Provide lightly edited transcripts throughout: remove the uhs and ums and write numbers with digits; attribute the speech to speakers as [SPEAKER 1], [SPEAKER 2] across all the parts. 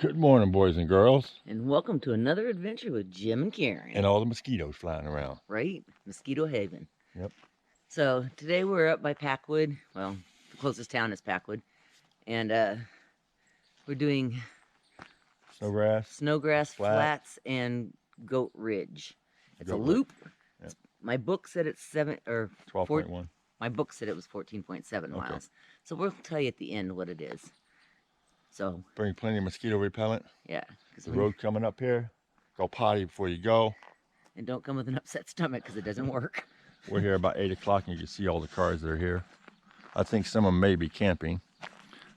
[SPEAKER 1] Good morning, boys and girls.
[SPEAKER 2] And welcome to another adventure with Jim and Karen.
[SPEAKER 1] And all the mosquitoes flying around.
[SPEAKER 2] Right? Mosquito Haven.
[SPEAKER 1] Yep.
[SPEAKER 2] So today we're up by Packwood. Well, the closest town is Packwood. And we're doing Snowgrass Flats and Goat Ridge. It's a loop.
[SPEAKER 1] Yep.
[SPEAKER 2] My book said it's
[SPEAKER 1] 12.1.
[SPEAKER 2] My book said it was 14.7 miles. So we'll tell you at the end what it is. So
[SPEAKER 1] bring plenty of mosquito repellent.
[SPEAKER 2] Yeah.
[SPEAKER 1] The road coming up here. Go potty before you go.
[SPEAKER 2] And don't come with an upset stomach because it doesn't work.
[SPEAKER 1] We're here about 8 o'clock and you can see all the cars that are here. I think some of them may be camping.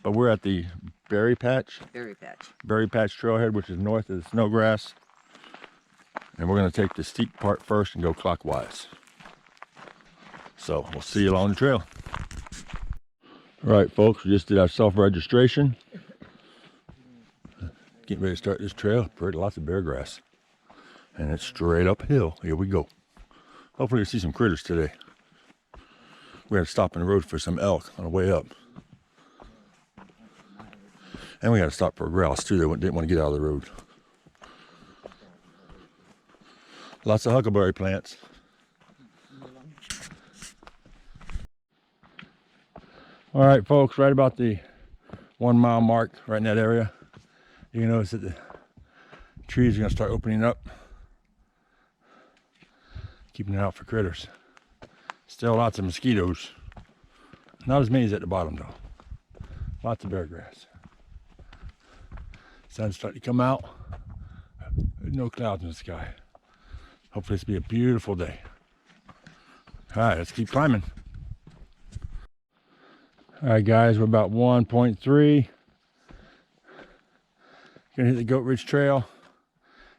[SPEAKER 1] But we're at the Berry Patch Trailhead, which is north of the Snowgrass. And we're going to take the steep part first and go clockwise. So we'll see you along the trail. All right, folks, we just did our self-registration. Getting ready to start this trail. Pretty lots of bear grass. And it's straight uphill. Here we go. Hopefully we'll see some critters today. We had to stop on the road for some elk on the way up. And we had to stop for a grouse too. They didn't want to get out of the road. Lots of huckleberry plants. All right, folks, right about the 1 mile mark, right in that area, you can notice that the trees are going to start opening up, keeping it out for critters. Still lots of mosquitoes. Not as many as at the bottom, though. Lots of bear grass. Sun's starting to come out. There's no clouds in the sky. Hopefully this will be a beautiful day. All right, let's keep climbing. All right, guys, we're about 1.3. Gonna hit the Goat Ridge Trail.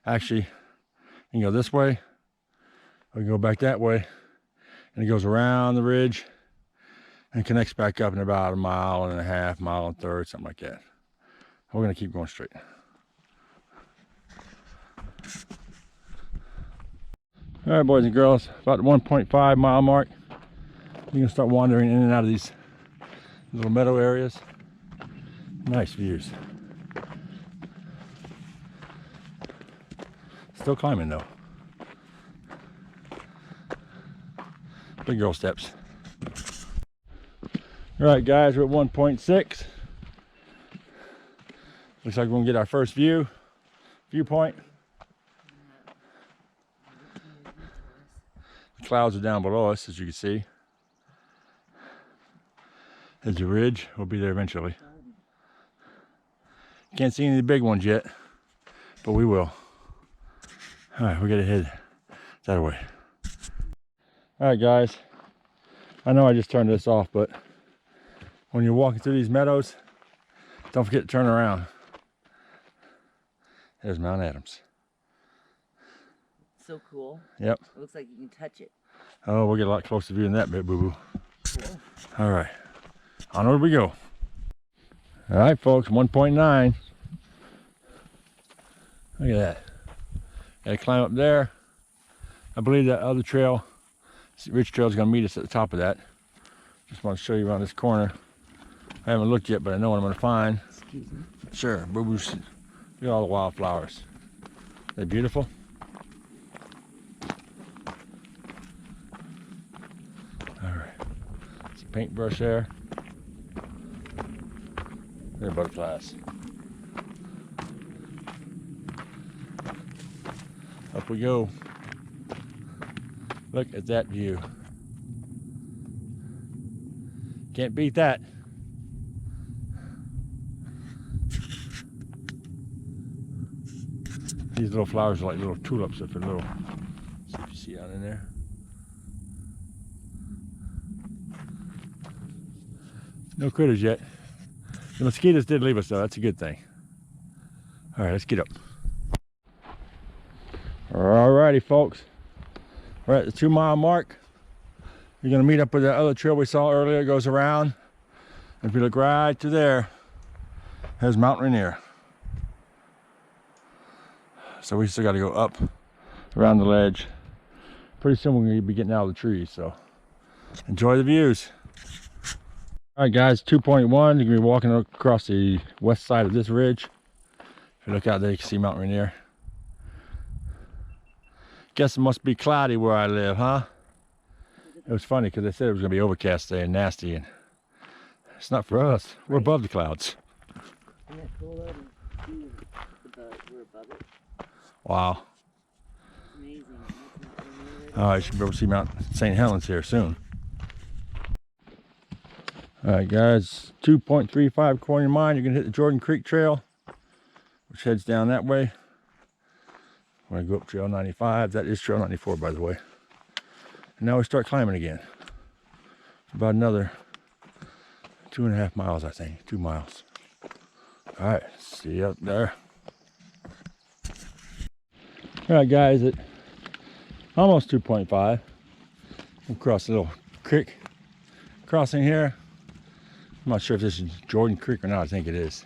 [SPEAKER 1] Actually, you can go this way, or you can go back that way, and it goes around the ridge and connects back up in about 1.5 miles, 1.3 miles, something like that. We're gonna keep going straight. All right, boys and girls, about the 1.5 mile mark. You're gonna start wandering in and out of these little meadow areas. Nice views. Still climbing though. Big girl steps. All right, guys, we're at 1.6. Looks like we're gonna get our first viewpoint. The clouds are down below us, as you can see. There's a ridge. We'll be there eventually. Can't see any of the big ones yet, but we will. All right, we gotta head that way. All right, guys. I know I just turned this off, but when you're walking through these meadows, don't forget to turn around. There's Mount Adams.
[SPEAKER 2] So cool.
[SPEAKER 1] Yep.
[SPEAKER 2] It looks like you can touch it.
[SPEAKER 1] Oh, we'll get a lot closer view than that bit, boo-boo. Cool. All right. Onward we go. All right, folks, 1.9. Look at that. Gotta climb up there. I believe that other trail, Ridge Trail, is gonna meet us at the top of that. Just want to show you around this corner. I haven't looked yet, but I know what I'm gonna find.
[SPEAKER 2] Excuse me.
[SPEAKER 1] Sure, boo-boos. Look at all the wildflowers. They're beautiful. All right. Some paintbrush there. They're butterflies. Up we go. Look at that view. Can't beat that. These little flowers are like little tulips if they're little. See if you see out in there. No critters yet. The mosquitoes did leave us though, that's a good thing. All right, let's get up. Alrighty, folks. We're at the 2 mile mark. You're gonna meet up with that other trail we saw earlier. It goes around. If you look right to there, there's Mount Rainier. So we still gotta go up around the ledge. Pretty soon we're gonna be getting out of the trees, so enjoy the views. All right, guys, 2.1. You're gonna be walking across the west side of this ridge. If you look out there, you can see Mount Rainier. Guess it must be cloudy where I live, huh? It was funny because they said it was going to be overcast today and nasty, and it's not for us. We're above the clouds.
[SPEAKER 2] Isn't that cool though? To see we're above it.
[SPEAKER 1] Wow.
[SPEAKER 2] Amazing.
[SPEAKER 1] All right, you should be able to see Mount St. Helens here soon. All right, guys, 2.35 according to mine. You're going to hit the Jordan Creek Trail, which heads down that way. We're going to go up Trail 95. That is Trail 94, by the way. And now we start climbing again. About another 2.5 miles, I think. 2 miles. All right, see you up there. All right, guys, at almost 2.5. We'll cross a little creek crossing here. I'm not sure if this is Jordan Creek or not. I think it is.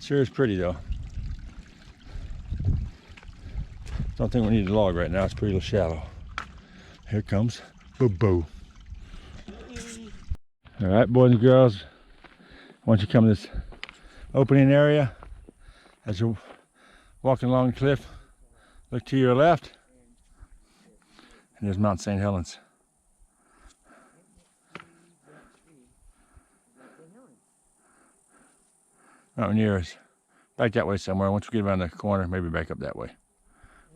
[SPEAKER 1] Sure is pretty though. Don't think we need a log right now. It's pretty shallow. Here comes Boo-Boo. All right, boys and girls. Once you come to this opening area, as you're walking along the cliff, look to your left, and there's Mount St. Helens. Mount Rainier is back that way somewhere. Once we get around the corner, maybe back up that way,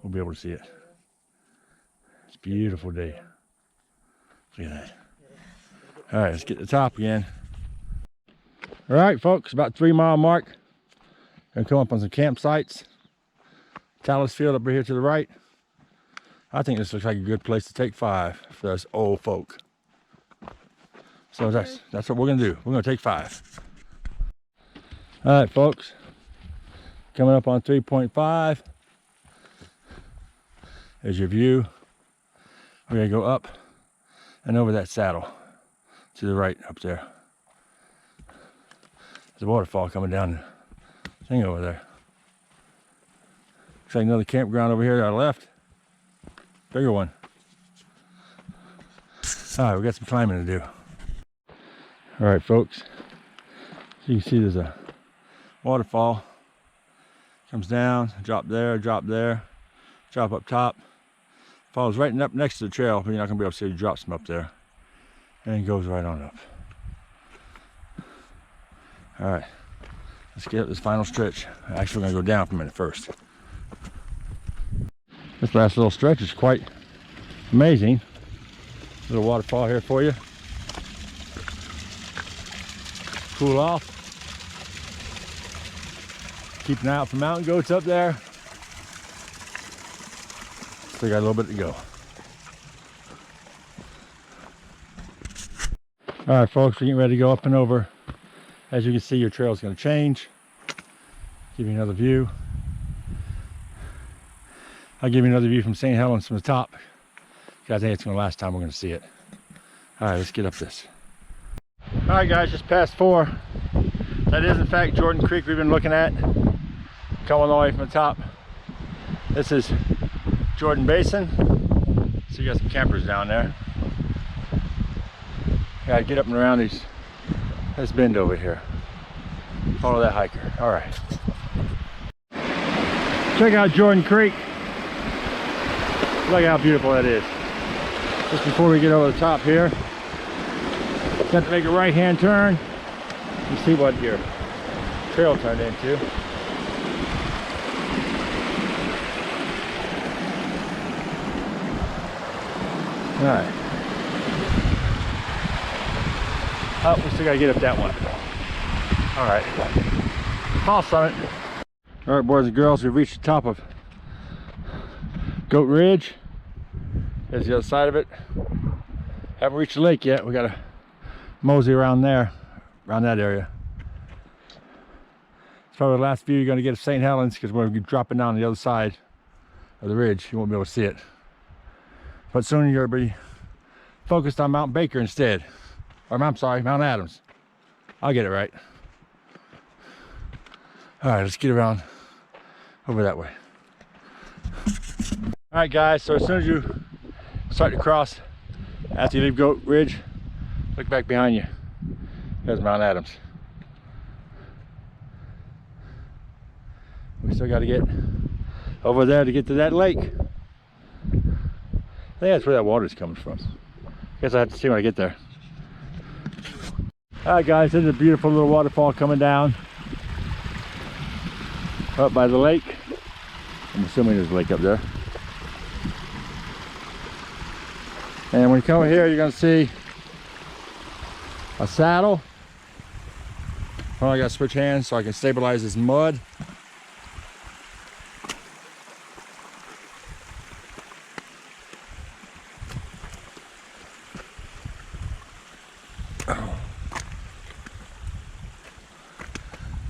[SPEAKER 1] we'll be able to see it. It's a beautiful day. Look at that. All right, let's get to the top again. All right, folks, about 3 mile mark. Gonna come up on some campsites. Talus Field up here to the right. I think this looks like a good place to take 5 for us old folk. So that's what we're gonna do. We're gonna take 5. All right, folks, coming up on 3.5. There's your view. We're gonna go up and over that saddle to the right up there. There's a waterfall coming down the thing over there. Looks like another campground over here to our left. Bigger one. All right, we got some climbing to do. All right, folks. So you can see there's a waterfall. Comes down, drop there, drop up top. Falls right up next to the trail, but you're not gonna be able to see it. Drops them up there. And it goes right on up. All right, let's get up this final stretch. Actually, we're gonna go down for a minute first. This last little stretch is quite amazing. Little waterfall here for you. Cool off. Keep an eye out for mountain goats up there. Still got a little bit to go. All right, folks, we're getting ready to go up and over. As you can see, your trail is going to change. Give you another view. I'll give you another view from St. Helens from the top, because I think it's going to last time we're going to see it. All right, let's get up this. All right, guys, just past 4. That is, in fact, Jordan Creek we've been looking at. Coming all the way from the top. This is Jordan Basin. So you got some campers down there. Gotta get up and around this bend over here. Follow that hiker. All right. Check out Jordan Creek. Look how beautiful that is. Just before we get over the top here, got to make a right-hand turn. You see what your trail turned into. All right. Oh, we still gotta get up that one. All right. Fall summit. All right, boys and girls, we've reached the top of Goat Ridge. There's the other side of it. Haven't reached the lake yet. We gotta mosey around there, around that area. It's probably the last view you're gonna get of St. Helens, because we're gonna be dropping down the other side of the ridge. You won't be able to see it. But soon you'll be focused on Mount Baker instead. Or I'm sorry, Mount Adams. I'll get it right. All right, let's get around over that way. All right, guys, so as soon as you start to cross, after you leave Goat Ridge, look back behind you. There's Mount Adams. We still got to get over there to get to that lake. I think that's where that water's coming from. Guess I have to see when I get there. Alright guys, this is a beautiful little waterfall coming down up by the lake. I'm assuming there's a lake up there. And when you come over here, you're going to see a saddle. Well, I got to switch hands so I can stabilize this mud.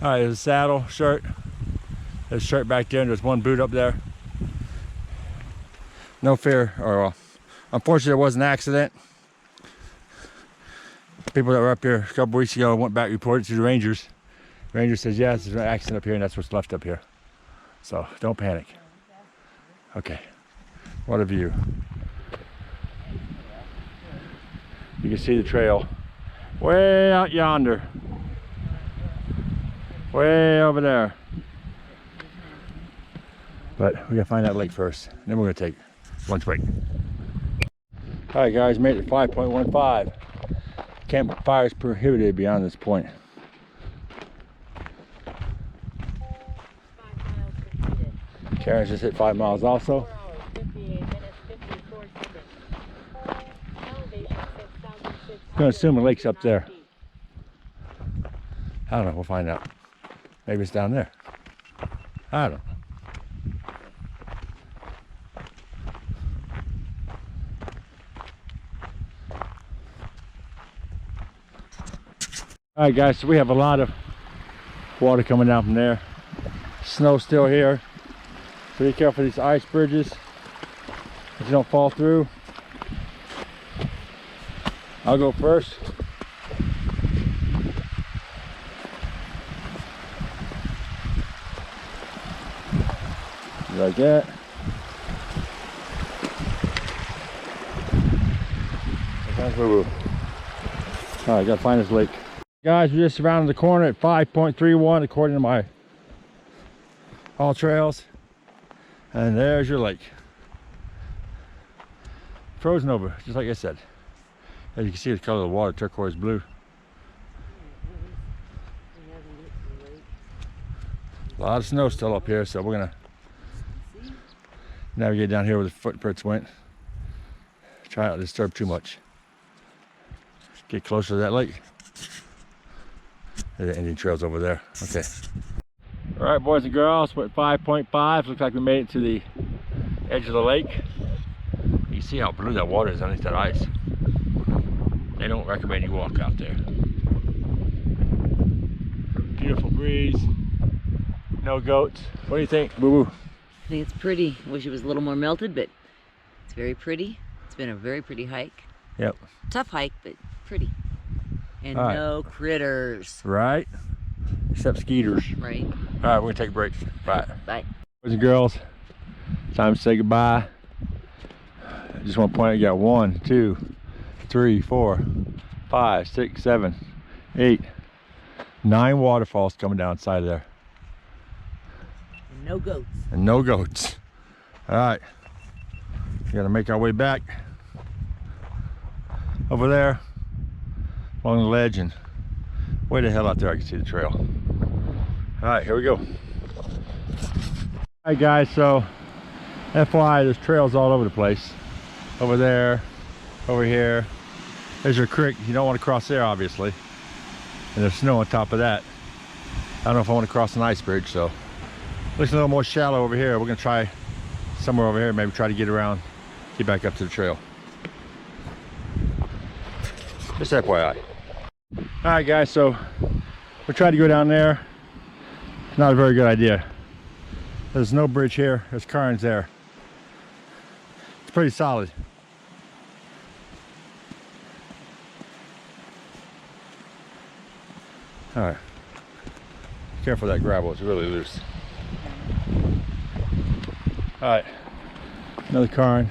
[SPEAKER 1] Alright, there's a saddle, shirt. There's a shirt back there, and there's one boot up there. No fear, or unfortunately, it was an accident. People that were up here a couple weeks ago went back, reported to the Rangers. The Ranger says, yes, there's an accident up here, and that's what's left up here. So, don't panic. Okay, what a view. You can see the trail way out yonder. Way over there. But we gotta find that lake first. And then we're gonna take lunch break. Alright guys, made it 5.15. Campfire is prohibited beyond this point.
[SPEAKER 3] 5 miles completed.
[SPEAKER 1] Karen's just hit 5 miles also.
[SPEAKER 3] 4 hours, 58 minutes, 54 seconds. Elevation 6,600.
[SPEAKER 1] I'm gonna assume the lake's up there. I don't know, we'll find out. Maybe it's down there. I don't know. Alright guys, so we have a lot of water coming down from there. Snow's still here. So be careful of these ice bridges that you don't fall through. I'll go first. Like that. Alright, gotta find this lake. Guys, we just rounded the corner at 5.31 according to my All Trails. And there's your lake. Frozen over, just like I said. As you can see, the color of the water, turquoise blue. A lot of snow still up here, so we're gonna navigate down here where the footprints went. Try not to disturb too much. Get closer to that lake. The Indian Trail's over there. Okay. All right, boys and girls, we're at 5.5. Looks like we made it to the edge of the lake. You see how blue that water is underneath that ice. They don't recommend you walk out there. Beautiful breeze. No goats. What do you think, Boo Boo?
[SPEAKER 2] I think it's pretty. Wish it was a little more melted, but it's very pretty. It's been a very pretty hike.
[SPEAKER 1] Yep.
[SPEAKER 2] Tough hike, but pretty. And
[SPEAKER 1] All right.
[SPEAKER 2] no critters.
[SPEAKER 1] Right? Except skeeters.
[SPEAKER 2] Right.
[SPEAKER 1] All right, we're gonna take a break. Bye.
[SPEAKER 2] Bye.
[SPEAKER 1] Boys and girls, time to say goodbye. I just want to point out you got 1, 2, 3, 4, 5, 6, 7, 8, 9 waterfalls coming down the side of there.
[SPEAKER 2] And no goats.
[SPEAKER 1] And no goats. All right, we gotta make our way back over there along the ledge and way the hell out there I can see the trail. All right, here we go. All right guys, so FYI, there's trails all over the place. Over there, over here. There's your creek. You don't want to cross there, obviously. And there's snow on top of that. I don't know if I want to cross an ice bridge, so looks a little more shallow over here. We're gonna try somewhere over here, maybe try to get around, get back up to the trail. Just FYI. All right guys, so we tried to go down there. Not a very good idea. There's no bridge here, there's cairns there. It's pretty solid. All right, careful of that gravel, it's really loose. All right, another cairn.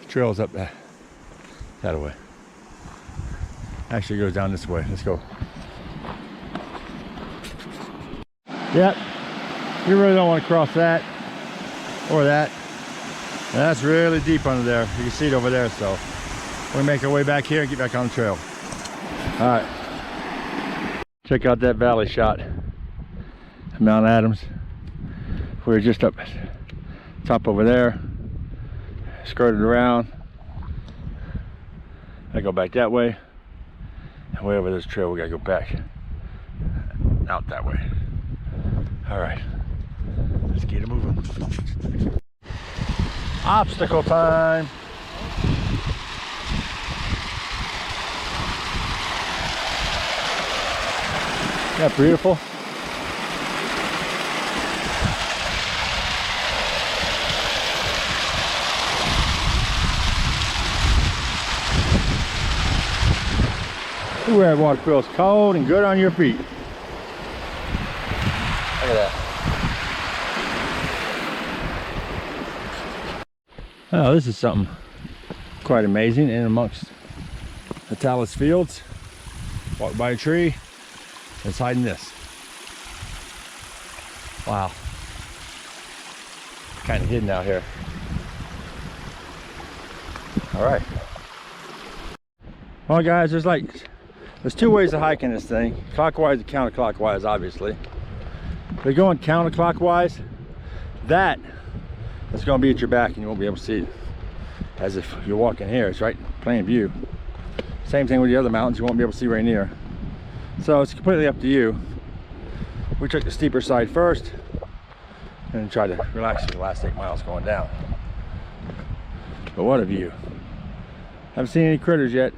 [SPEAKER 1] Trail's up that way. Actually, it goes down this way. Let's go. Yep. You really don't want to cross that or that. And that's really deep under there. You can see it over there, so we'll make our way back here and get back on the trail. All right. Check out that valley shot. Mount Adams. We're just up top over there. Skirted around. I go back that way. And way over this trail, we gotta go back out that way. All right. Let's get it moving. Obstacle time. Isn't that beautiful? Ooh, that water feels cold and good on your feet. Look at that. Oh, this is something quite amazing. In amongst the talus fields, walk by a tree, it's hiding this. Wow. Kind of hidden out here. All right. Well, guys, there's two ways of hiking this thing. Clockwise and counterclockwise, obviously. If you're going counterclockwise, that's going to be at your back and you won't be able to see it. As if you're walking here, it's right in plain view. Same thing with the other mountains, you won't be able to see right near. So it's completely up to you. We took the steeper side first and tried to relax for the last 8 miles going down. But what a view. Haven't seen any critters yet.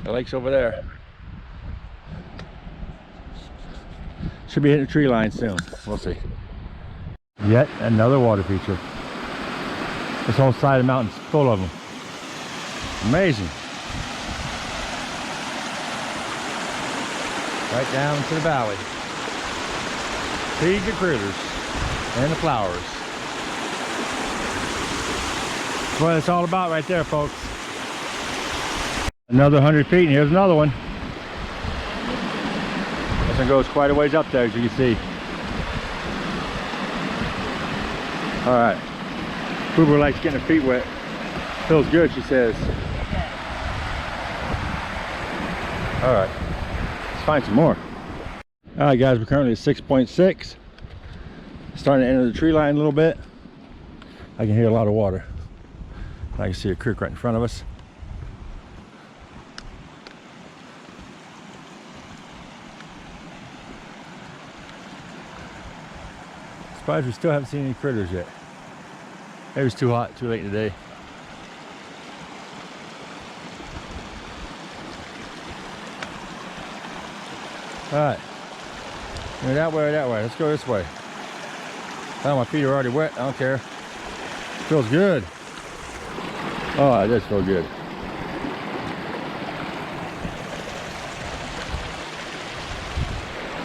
[SPEAKER 1] The lake's over there. Should be hitting a tree line soon. We'll see. Yet another water feature. This whole side of the mountain's full of them. Amazing. Right down into the valley. Feed the critters and the flowers. That's what it's all about right there, folks. Another 100 feet, and here's another one. This one goes quite a ways up there, as you can see. All right. Boober likes getting her feet wet. Feels good, she says. All right. Let's find some more. All right, guys, we're currently at 6.6. Starting to enter the tree line a little bit. I can hear a lot of water. I can see a creek right in front of us. Surprised we still haven't seen any critters yet. Maybe it's too hot, too late in the day. Alright. That way or that way. Let's go this way. Oh, my feet are already wet. I don't care. Feels good. Oh, it does feel good.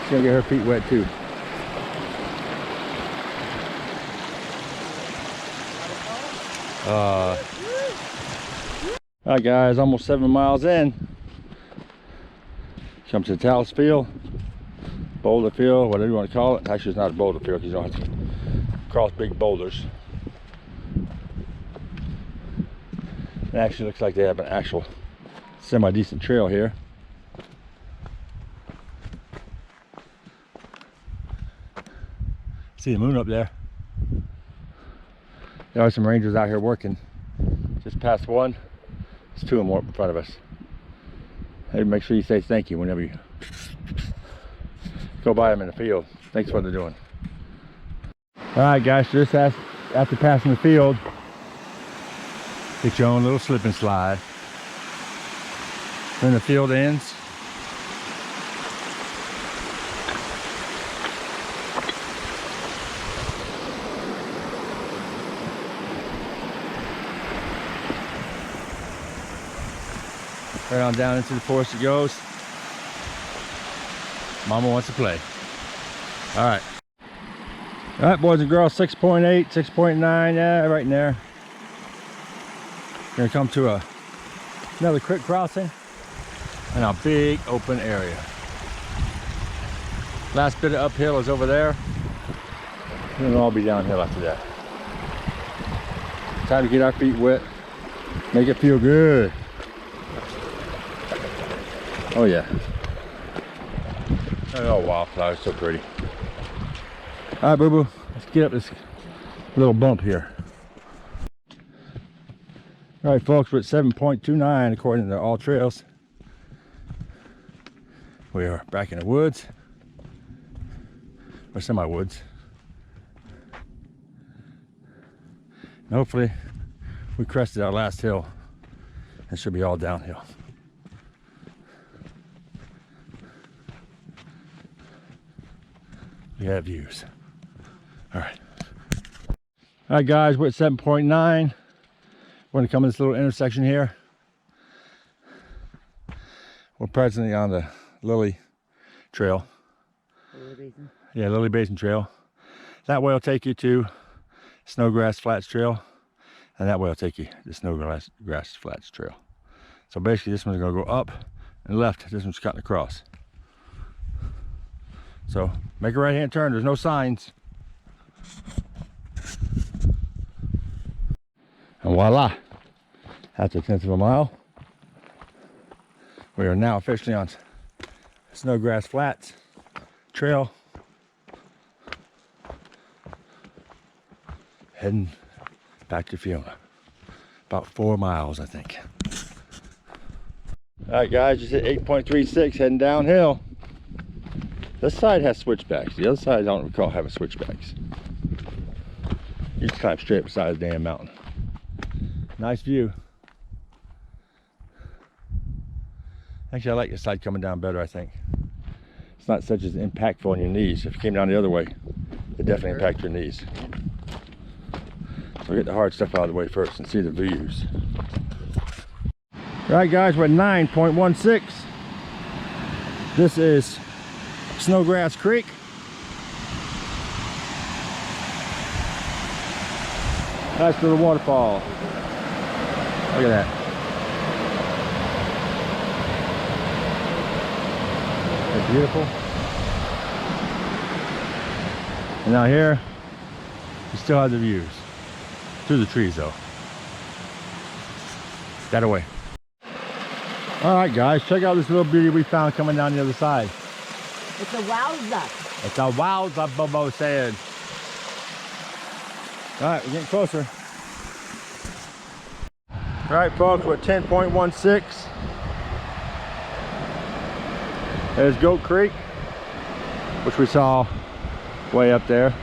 [SPEAKER 1] She's gonna get her feet wet too. Alright, guys, almost 7 miles in. Come to the talus field, boulder field, whatever you want to call it. Actually, it's not a boulder field because you don't have to cross big boulders. It actually looks like they have an actual semi-decent trail here. See the moon up there. There are some rangers out here working. Just past one. There's two more up in front of us. Hey, make sure you say thank you whenever you go by them in the field. Thanks for what they're doing. Alright, guys, just after passing the field, get your own little slip and slide. Then the field ends. Right on down into the forest it goes. Mama wants to play. Alright. Alright, boys and girls, 6.8, 6.9, yeah, right in there. Gonna come to another creek crossing and a big open area. Last bit of uphill is over there. And it'll all be downhill after that. Time to get our feet wet. Make it feel good. Oh yeah. Oh, wildflowers, so pretty. All right, boo-boo, let's get up this little bump here. All right, folks, we're at 7.29 according to all trails. We are back in the woods, or semi-woods. And hopefully we crested our last hill and should be all downhill. We have views. All right. All right, guys, we're at 7.9. We're gonna come in this little intersection here. We're presently on the Lily Trail.
[SPEAKER 2] Lily Basin.
[SPEAKER 1] Yeah, Lily Basin Trail. That way will take you to Snowgrass Flats Trail, and that way will take you to Snowgrass Flats Trail. So basically this one's gonna go up and left, this one's cutting across. So make a right hand turn, there's no signs. And voila, after a 1/10 of a mile, we are now officially on Snowgrass Flats Trail. Heading back to Fiona. About 4 miles, I think. All right, guys, just hit 8.36, heading downhill. This side has switchbacks. The other side I don't recall having switchbacks. You just climb straight beside the damn mountain. Nice view. Actually, I like this side coming down better, I think. It's not such as impactful on your knees. If you came down the other way, it definitely impact your knees. So we'll get the hard stuff out of the way first and see the views. All right, guys, we're at 9.16. This is Snowgrass Creek. Nice little waterfall. Look at that. That's beautiful. And now here, you still have the views. Through the trees though. That away. All right, guys, check out this little beauty we found coming down the other side.
[SPEAKER 2] It's a wowza.
[SPEAKER 1] It's a wowza, Bobo said. All right, we're getting closer. All right, folks, we're at 10.16. There's Goat Creek, which we saw way up there.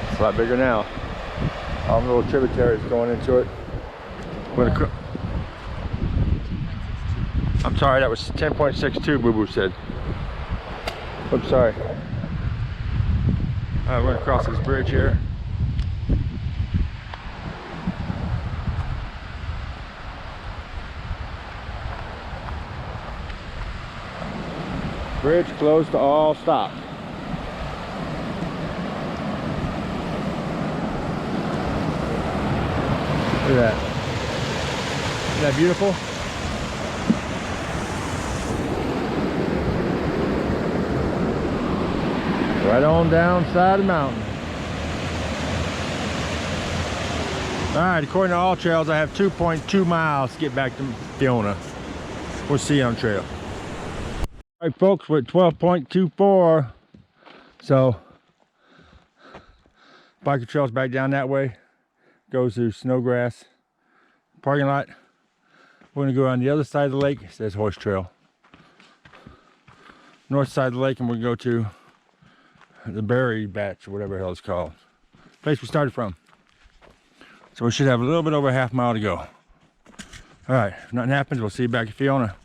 [SPEAKER 1] It's a lot bigger now. All the little tributaries going into it. I'm sorry, that was 10.62, Boo Boo said. Oops, sorry. All right, we're gonna cross this bridge here. Bridge closed to all stop. Look at that. Isn't that beautiful? Right on down side of the mountain. All right, according to all trails, I have 2.2 miles to get back to Fiona. We'll see you on trail. All right, folks, we're at 12.24. So, biker trail's back down that way. Goes through Snowgrass parking lot. We're gonna go on the other side of the lake. It says Horse Trail. North side of the lake, and we're gonna go to the berry batch, or whatever the hell it's called. Place we started from. So we should have a little bit over a half mile to go. All right, if nothing happens, we'll see you back at Fiona.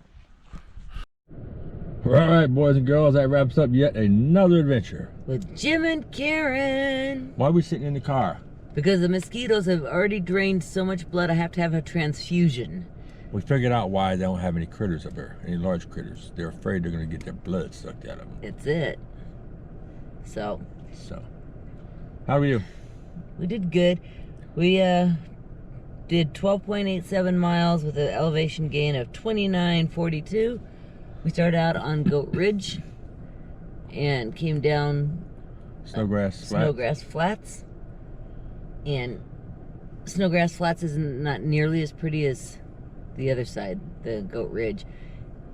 [SPEAKER 1] All right, boys and girls, that wraps up yet another adventure.
[SPEAKER 2] With Jim and Karen.
[SPEAKER 1] Why are we sitting in the car?
[SPEAKER 2] Because the mosquitoes have already drained so much blood, I have to have a transfusion.
[SPEAKER 1] We figured out why they don't have any critters up there, any large critters. They're afraid they're gonna get their blood sucked out of them.
[SPEAKER 2] It's it. So,
[SPEAKER 1] how are you?
[SPEAKER 2] We did good. We did 12.87 miles with an elevation gain of 29.42. We started out on Goat Ridge and came down
[SPEAKER 1] Snowgrass
[SPEAKER 2] Flats. And Snowgrass Flats is not nearly as pretty as the other side, the Goat Ridge.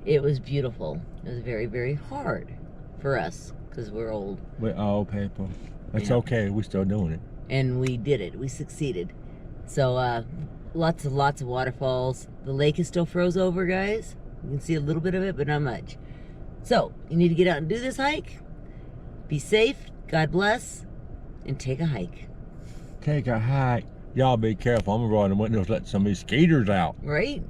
[SPEAKER 2] It was beautiful. It was very, very hard for us because we're old.
[SPEAKER 1] We're old people. It's
[SPEAKER 2] Yeah.
[SPEAKER 1] okay. We're still doing it.
[SPEAKER 2] And we did it. We succeeded. So lots of waterfalls. The lake is still froze over, guys. You can see a little bit of it, but not much. So you need to get out and do this hike. Be safe. God bless. And take a hike.
[SPEAKER 1] Take a hike. Y'all be careful. I'm gonna roll in the windows, let some of these skaters out.
[SPEAKER 2] Right?